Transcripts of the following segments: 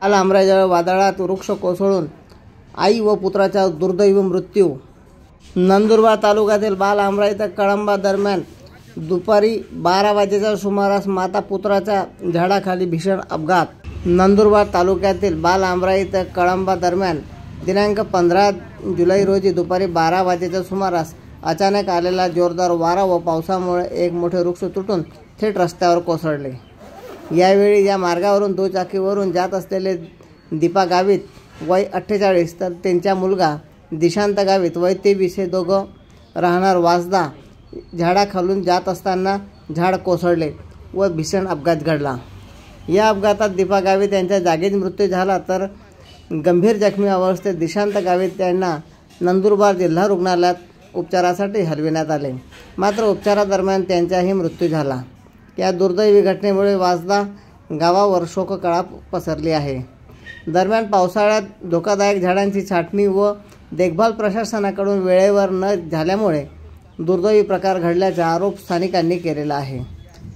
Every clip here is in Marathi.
काल आमराईजवळ वादळात वृक्ष कोसळून आई व पुत्राचा दुर्दैवी मृत्यू. नंदुरबार तालुक्यातील बाल आमराई ते कळंबा दरम्यान दुपारी 12 वाजेच्या सुमारास माता पुत्राचा झाडाखाली भीषण अपघात. नंदुरबार तालुक्यातील बाल आमराई ते कळंबा दरम्यान दिनांक 15 जुलै रोजी दुपारी 12 वाजेच्या सुमारास अचानक आलेला जोरदार वारा व पावसामुळे एक मोठे वृक्ष तुटून थेट रस्त्यावर कोसळले. यावेळी या मार्गावरून दुचाकीवरून जात असलेले दीपा गावित वय 48 तर त्यांचा मुलगा दिशांत गावित वय 23 हे दोघं राहणार वासदा झाडाखालून जात असताना झाड कोसळले व भीषण अपघात घडला. या अपघातात दीपा गावित यांच्या जागीच मृत्यू झाला तर गंभीर जखमी अवस्थेत दिशांत गावित यांना नंदुरबार जिल्हा रुग्णालयात उपचारासाठी हलविण्यात आले. मात्र उपचारादरम्यान त्यांचाही मृत्यू झाला. या दुर्दैवी घटनेमुळे वासदा गावावर शोककळा पसरली आहे. दरम्यान पावसाळ्यात धोकादायक झाडांची छाटणी व देखभाल प्रशासनाकडून वेळेवर न झाल्यामुळे दुर्दैवी प्रकार घडल्याचा आरोप स्थानिकांनी केलेला आहे.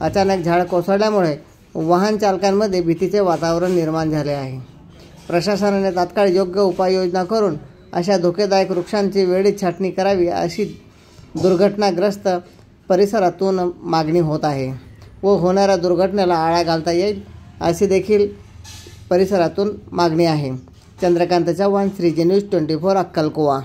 अचानक झाड कोसळल्यामुळे वाहन चालकांमध्ये भीतीचे वातावरण निर्माण झाले आहे. प्रशासनाने तात्काळ योग्य उपाययोजना करून अशा धोकादायक वृक्षांची वेळीच छाटणी करावी अशी दुर्घटनाग्रस्त परिसरातून मागणी होत आहे व होणाऱ्या दुर्घटनेला आळा घालता येईल अशी देखील परिसरातून मागणी आहे. चंद्रकांत चव्हाण, श्रीजी न्यूज 24 अक्कलकुवा.